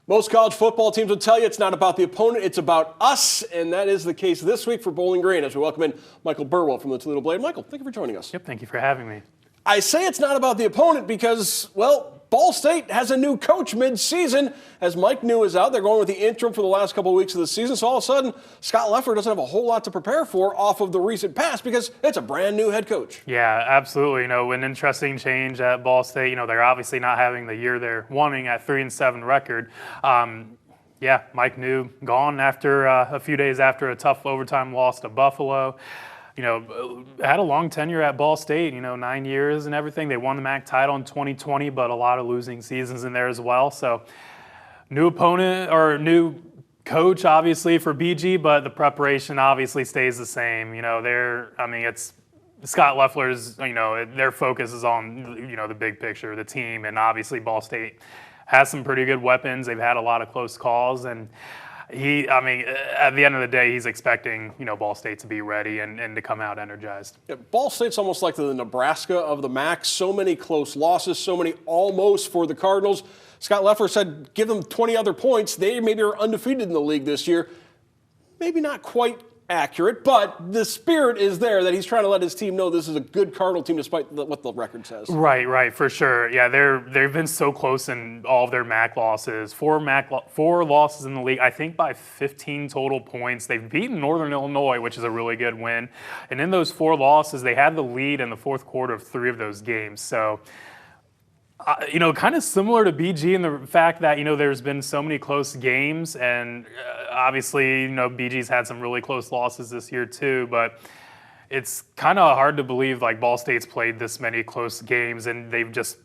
Most college football teams will tell you it's not about the opponent, it's about us, and that is the case this week for Bowling Green as we welcome in Michael Burwell from the Toledo Blade. Michael, thank you for joining us. Yep, thank you for having me. I say it's not about the opponent because, well, Ball State has a new coach mid-season. As Mike New is out, they're going with the interim for the last couple of weeks of the season, so all of a sudden, Scott Leffler doesn't have a whole lot to prepare for off of the recent past because it's a brand new head coach. Yeah, absolutely. An interesting change at Ball State. They're obviously not having the year they're wanting at 3-7 record. Yeah, Mike New gone after a few days after a tough overtime loss to Buffalo. Had a long tenure at Ball State, 9 years and everything. They won the MAC title in 2020, but a lot of losing seasons in there as well. So new opponent or new coach, obviously, for BG, but the preparation obviously stays the same. It's Scott Leffler's, their focus is on, the big picture, the team, and obviously Ball State has some pretty good weapons. They've had a lot of close calls, and at the end of the day, he's expecting, Ball State to be ready and to come out energized. Yeah, Ball State's almost like the Nebraska of the MAC. So many close losses, so many almost for the Cardinals. Scott Leffler said, give them 20 other points. They maybe are undefeated in the league this year. Maybe not quite accurate, but the spirit is there that he's trying to let his team know this is a good Cardinal team despite what the record says. Right, for sure. Yeah, they've been so close in all of their MAC losses. Four losses in the league, I think by 15 total points. They've beaten Northern Illinois, which is a really good win. And in those 4 losses, they had the lead in the fourth quarter of 3 of those games. So kind of similar to BG in the fact that, there's been so many close games, and obviously, BG's had some really close losses this year too, but it's kind of hard to believe like Ball State's played this many close games and they've just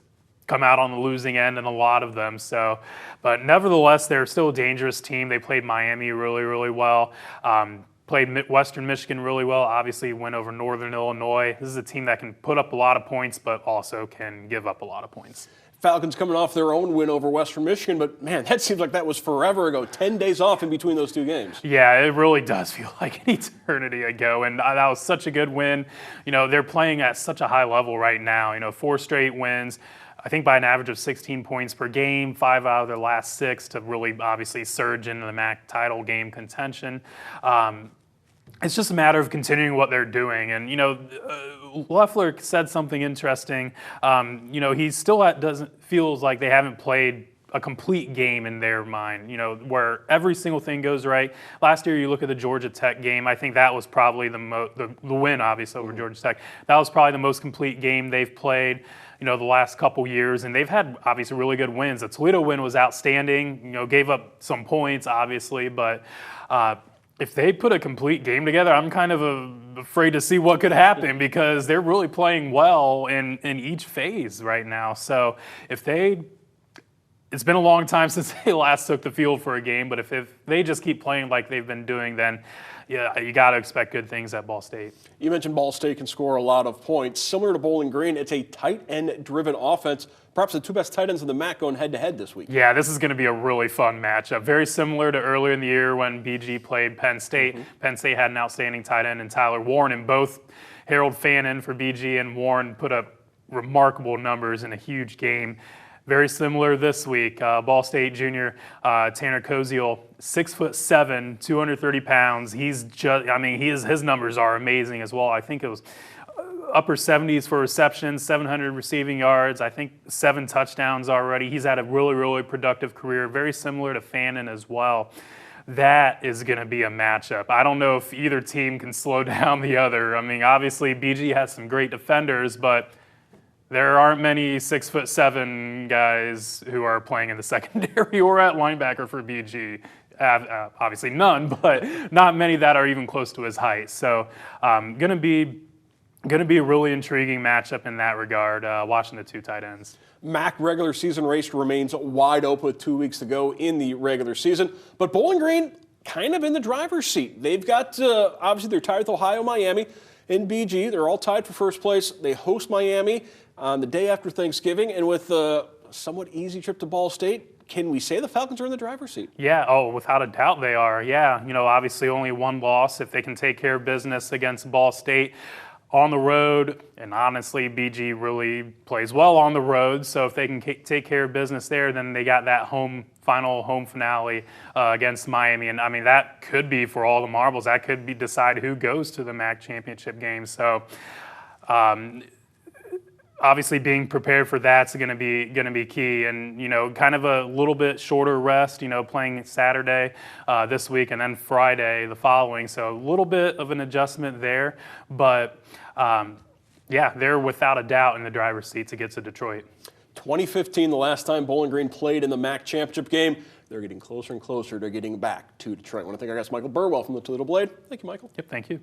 come out on the losing end in a lot of them. So, but nevertheless, they're still a dangerous team. They played Miami really, really well. Played Western Michigan really well, obviously went over Northern Illinois. This is a team that can put up a lot of points, but also can give up a lot of points. Falcons coming off their own win over Western Michigan, but man, that seems like that was forever ago, 10 days off in between those 2 games. Yeah, it really does feel like an eternity ago, and that was such a good win. They're playing at such a high level right now, 4 straight wins. I think by an average of 16 points per game, 5 out of their last 6 to really obviously surge into the MAC title game contention. It's just a matter of continuing what they're doing. And, Leffler said something interesting. He still feels like they haven't played a complete game in their mind, where every single thing goes right. Last year, you look at the Georgia Tech game, I think that was probably the win, obviously, over Georgia Tech. That was probably the most complete game they've played, the last couple years, and they've had, obviously, really good wins. The Toledo win was outstanding, gave up some points, obviously, but if they put a complete game together, I'm kind of afraid to see what could happen because they're really playing well in each phase right now. So it's been a long time since they last took the field for a game, but if they just keep playing like they've been doing, then yeah, you got to expect good things at Ball State. You mentioned Ball State can score a lot of points. Similar to Bowling Green, it's a tight end-driven offense. Perhaps the 2 best tight ends in the MAC going head-to-head this week. Yeah, this is going to be a really fun matchup. Very similar to earlier in the year when BG played Penn State. Penn State had an outstanding tight end in Tyler Warren, and both Harold Fannin for BG and Warren put up remarkable numbers in a huge game. Very similar this week. Ball State junior Tanner Koziel, 6'7", 230 pounds. His numbers are amazing as well. I think it was upper 70s for receptions, 700 receiving yards. I think 7 touchdowns already. He's had a really, really productive career. Very similar to Fannin as well. That is going to be a matchup. I don't know if either team can slow down the other. Obviously BG has some great defenders, but there aren't many 6'7" guys who are playing in the secondary or at linebacker for BG. Obviously none, but not many that are even close to his height. So going to be a really intriguing matchup in that regard, watching the 2 tight ends. MAC regular season race remains wide open with 2 weeks to go in the regular season, but Bowling Green kind of in the driver's seat. They've got, obviously they're tied with Ohio, Miami, and BG. They're all tied for first place. They host Miami on the day after Thanksgiving, and with a somewhat easy trip to Ball State, can we say the Falcons are in the driver's seat? Yeah, without a doubt they are. Yeah, obviously only 1 loss if they can take care of business against Ball State. on the road, and honestly, BG really plays well on the road. So if they can take care of business there, then they got that final home finale against Miami. And I mean, that could be for all the marbles. That could be decide who goes to the MAC championship game. So obviously, being prepared for that's going to be key, and kind of a little bit shorter rest. Playing Saturday this week and then Friday the following, so a little bit of an adjustment there. But yeah, they're without a doubt in the driver's seat to get to Detroit. 2015, the last time Bowling Green played in the MAC championship game. They're getting closer and closer to getting back to Detroit. I want to thank our guest Michael Burwell from the Toledo Blade. Thank you, Michael. Yep, thank you.